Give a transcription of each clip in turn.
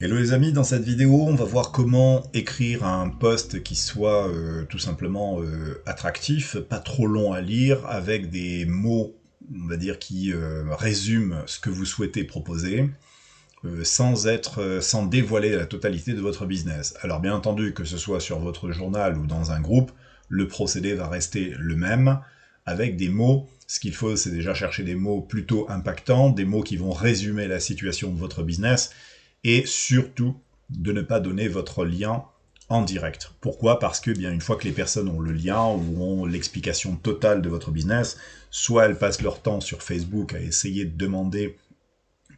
Hello les amis, dans cette vidéo, on va voir comment écrire un post qui soit tout simplement attractif, pas trop long à lire, avec des mots, on va dire, qui résument ce que vous souhaitez proposer, sans dévoiler la totalité de votre business. Alors bien entendu, que ce soit sur votre journal ou dans un groupe, le procédé va rester le même, avec des mots. Ce qu'il faut, c'est déjà chercher des mots plutôt impactants, des mots qui vont résumer la situation de votre business, et surtout de ne pas donner votre lien en direct. Pourquoi? Parce que bien une fois que les personnes ont le lien ou ont l'explication totale de votre business, soit elles passent leur temps sur Facebook à essayer de demander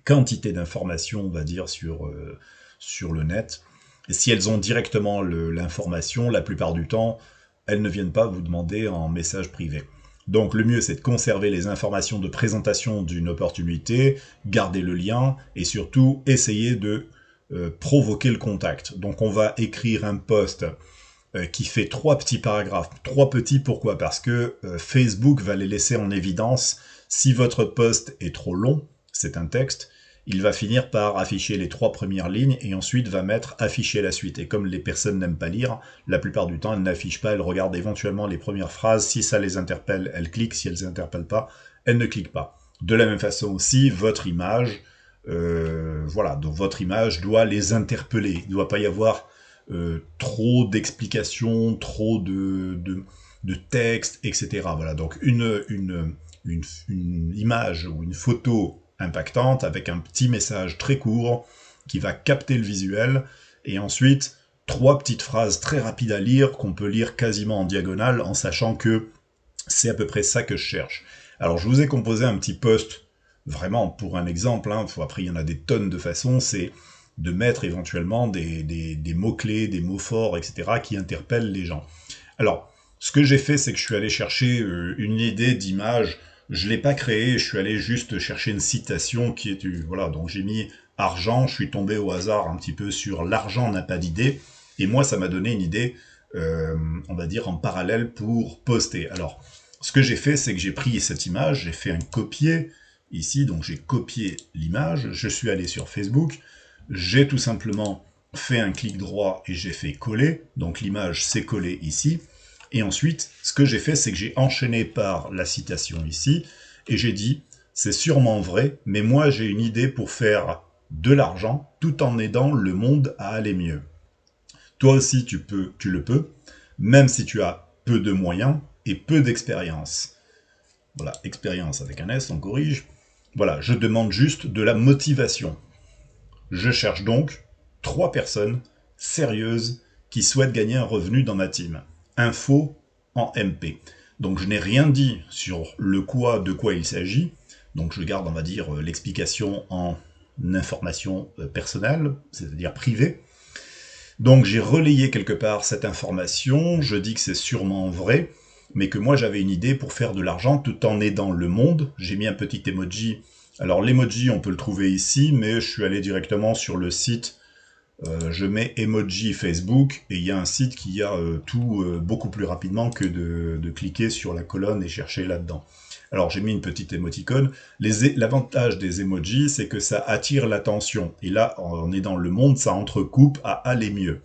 quantité d'informations, on va dire, sur le net. Et si elles ont directement l'information, la plupart du temps, elles ne viennent pas vous demander en message privé. Donc le mieux, c'est de conserver les informations de présentation d'une opportunité, garder le lien, et surtout, essayer de provoquer le contact. Donc on va écrire un post qui fait 3 petits paragraphes. 3 petits, pourquoi? Parce que Facebook va les laisser en évidence. Si votre post est trop long, c'est un texte, il va finir par afficher les 3 premières lignes et ensuite va mettre afficher la suite. Et comme les personnes n'aiment pas lire, la plupart du temps, elles n'affichent pas, elles regardent éventuellement les premières phrases. Si ça les interpelle, elles cliquent. Si elles ne les interpellent pas, elles ne cliquent pas. De la même façon aussi, votre image, voilà, donc votre image doit les interpeller. Il ne doit pas y avoir trop d'explications, trop de texte, etc. Voilà, donc une image ou une photo impactante avec un petit message très court qui va capter le visuel, et ensuite 3 petites phrases très rapides à lire qu'on peut lire quasiment en diagonale en sachant que c'est à peu près ça que je cherche. Alors je vous ai composé un petit post vraiment pour un exemple, hein. Après il y en a des tonnes de façons, c'est de mettre éventuellement des mots-clés, des mots forts, etc., qui interpellent les gens. Alors, ce que j'ai fait, c'est que je suis allé chercher une idée d'image. Je ne l'ai pas créée, je suis allé juste chercher une citation qui est... Voilà, donc j'ai mis argent, je suis tombé au hasard un petit peu sur l'argent n'a pas d'idée, et moi, ça m'a donné une idée, on va dire, en parallèle pour poster. Alors, ce que j'ai fait, c'est que j'ai pris cette image, j'ai fait un copier ici, donc j'ai copié l'image, je suis allé sur Facebook, j'ai tout simplement fait un clic droit et j'ai fait coller, donc l'image s'est collée ici, et ensuite, ce que j'ai fait, c'est que j'ai enchaîné par la citation ici, et j'ai dit, c'est sûrement vrai, mais moi j'ai une idée pour faire de l'argent, tout en aidant le monde à aller mieux. Toi aussi tu le peux, même si tu as peu de moyens et peu d'expérience. Voilà, expérience avec un S, on corrige. Voilà, je demande juste de la motivation. Je cherche donc 3 personnes sérieuses qui souhaitent gagner un revenu dans ma team. Info en MP. Donc je n'ai rien dit sur le quoi, de quoi il s'agit. Donc je garde, on va dire, l'explication en information personnelle, c'est-à-dire privée. Donc j'ai relayé quelque part cette information, je dis que c'est sûrement vrai, mais que moi j'avais une idée pour faire de l'argent tout en aidant le monde. J'ai mis un petit emoji. Alors l'emoji, on peut le trouver ici, mais je suis allé directement sur le site. Je mets emoji Facebook, et il y a un site qui a tout beaucoup plus rapidement que de cliquer sur la colonne et chercher là-dedans. Alors j'ai mis une petite émoticône. L'avantage des emojis, c'est que ça attire l'attention. Et là, en aidant le monde, ça entrecoupe à aller mieux.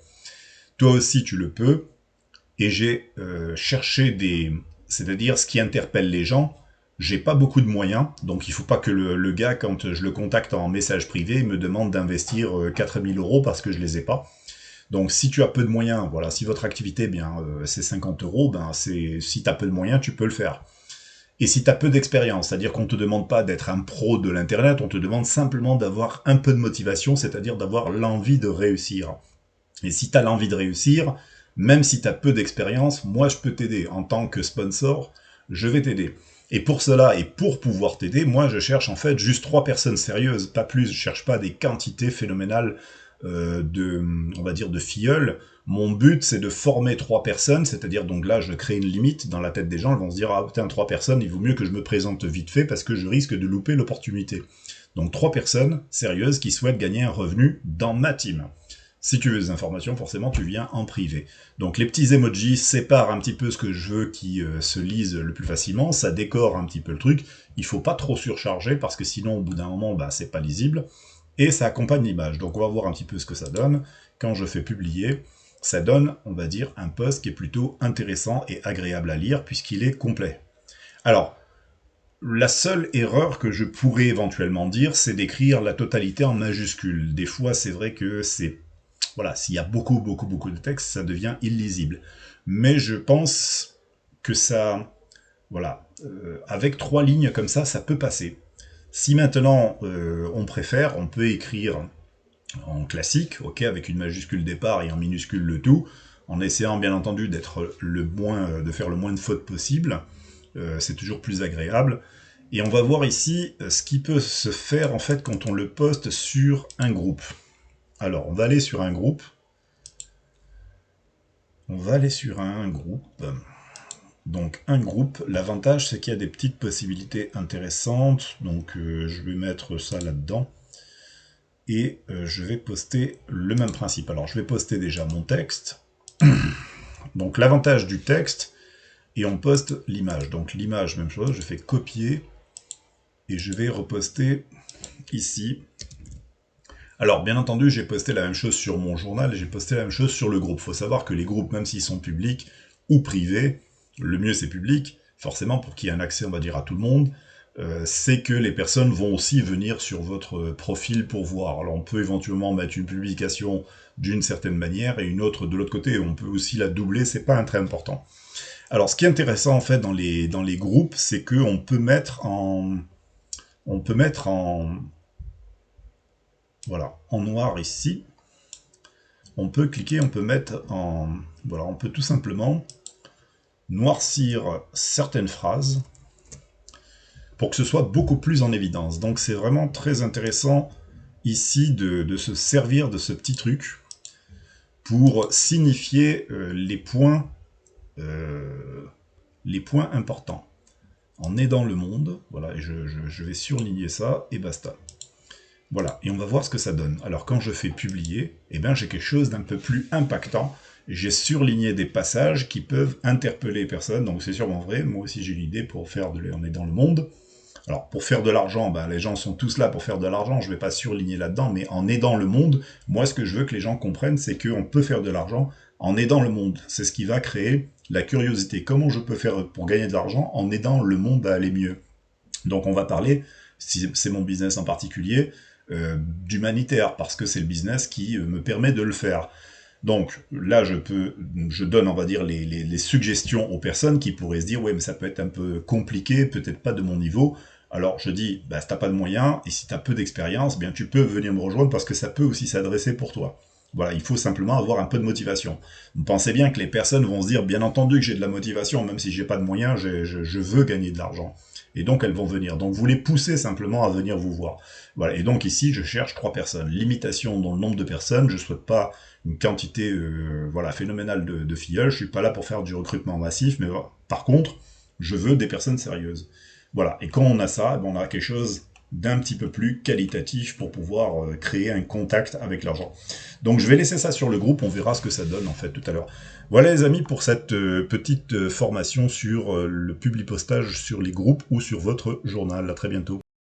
Toi aussi, tu le peux. Et j'ai cherché c'est-à-dire ce qui interpelle les gens. J'ai pas beaucoup de moyens, donc il faut pas que le gars, quand je le contacte en message privé, me demande d'investir 4000 euros parce que je les ai pas. Donc si tu as peu de moyens, voilà, si votre activité, bien, c'est 50 euros, ben si tu as peu de moyens, tu peux le faire. Et si tu as peu d'expérience, c'est-à-dire qu'on ne te demande pas d'être un pro de l'Internet, on te demande simplement d'avoir un peu de motivation, c'est-à-dire d'avoir l'envie de réussir. Et si tu as l'envie de réussir, même si tu as peu d'expérience, moi je peux t'aider. En tant que sponsor, je vais t'aider. Et pour cela, et pour pouvoir t'aider, moi je cherche en fait juste 3 personnes sérieuses, pas plus. Je cherche pas des quantités phénoménales on va dire, de filleuls. Mon but, c'est de former 3 personnes, c'est-à-dire, donc là, je crée une limite dans la tête des gens, ils vont se dire, ah putain, 3 personnes, il vaut mieux que je me présente vite fait parce que je risque de louper l'opportunité. Donc 3 personnes sérieuses qui souhaitent gagner un revenu dans ma team. Si tu veux des informations, forcément, tu viens en privé. Donc les petits emojis séparent un petit peu ce que je veux qui se lise le plus facilement, ça décore un petit peu le truc, il faut pas trop surcharger parce que sinon, au bout d'un moment, bah, c'est pas lisible. et ça accompagne l'image. Donc on va voir un petit peu ce que ça donne. Quand je fais publier, ça donne, on va dire, un post qui est plutôt intéressant et agréable à lire puisqu'il est complet. Alors, la seule erreur que je pourrais éventuellement dire, c'est d'écrire la totalité en majuscule. Des fois, c'est vrai que c'est... Voilà, s'il y a beaucoup de texte, ça devient illisible. Mais je pense que ça... Voilà, avec 3 lignes comme ça peut passer. Si maintenant on préfère, on peut écrire en classique, ok, avec une majuscule départ et en minuscule le tout, en essayant bien entendu de faire le moins de fautes possible. C'est toujours plus agréable. Et on va voir ici ce qui peut se faire en fait quand on le poste sur un groupe. Alors, on va aller sur un groupe. Donc un groupe, l'avantage c'est qu'il y a des petites possibilités intéressantes. Donc je vais mettre ça là-dedans. Et je vais poster le même principe. Alors je vais poster déjà mon texte. Donc l'avantage du texte, et on poste l'image. Donc l'image, même chose, je fais copier, et je vais reposter ici. Alors bien entendu, j'ai posté la même chose sur mon journal, et j'ai posté la même chose sur le groupe. Il faut savoir que les groupes, même s'ils sont publics ou privés, le mieux c'est public, forcément pour qu'il y ait un accès, on va dire, à tout le monde, c'est que les personnes vont aussi venir sur votre profil pour voir. Alors on peut éventuellement mettre une publication d'une certaine manière et une autre de l'autre côté, on peut aussi la doubler, c'est pas un très important. Alors ce qui est intéressant en fait dans les groupes, c'est qu'on peut mettre en... Voilà, en noir ici. On peut cliquer, on peut mettre en... Voilà, on peut tout simplement noircir certaines phrases pour que ce soit beaucoup plus en évidence. Donc c'est vraiment très intéressant ici de se servir de ce petit truc pour signifier les points importants. En aidant le monde, voilà, et je vais surligner ça, et basta. Voilà, et on va voir ce que ça donne. Alors quand je fais publier, eh ben, j'ai quelque chose d'un peu plus impactant. J'ai surligné des passages qui peuvent interpeller les personnes, donc c'est sûrement vrai, moi aussi j'ai l'idée pour faire de en aidant le monde. Alors, pour faire de l'argent, ben, les gens sont tous là pour faire de l'argent, je ne vais pas surligner là-dedans, mais en aidant le monde, moi, ce que je veux que les gens comprennent, c'est qu'on peut faire de l'argent en aidant le monde. C'est ce qui va créer la curiosité. Comment je peux faire pour gagner de l'argent en aidant le monde à aller mieux? Donc, on va parler, si c'est mon business en particulier, d'humanitaire, parce que c'est le business qui me permet de le faire. Donc là, je donne, on va dire, les suggestions aux personnes qui pourraient se dire « Ouais, mais ça peut être un peu compliqué, peut-être pas de mon niveau ». Alors je dis, bah, si t'as pas de moyens, et si t'as peu d'expérience, bien tu peux venir me rejoindre parce que ça peut aussi s'adresser pour toi. Voilà, il faut simplement avoir un peu de motivation. Vous pensez bien que les personnes vont se dire, bien entendu que j'ai de la motivation, même si j'ai pas de moyens, je veux gagner de l'argent. Et donc elles vont venir. Donc vous les poussez simplement à venir vous voir. Voilà. Et donc ici, je cherche 3 personnes. Limitation dans le nombre de personnes, je souhaite pas une quantité voilà, phénoménale de filleuls, je suis pas là pour faire du recrutement massif, mais par contre, je veux des personnes sérieuses. Voilà, et quand on a ça, on a quelque chose d'un petit peu plus qualitatif pour pouvoir créer un contact avec l'argent. Donc je vais laisser ça sur le groupe, on verra ce que ça donne en fait tout à l'heure. Voilà les amis pour cette petite formation sur le publipostage sur les groupes ou sur votre journal. À très bientôt.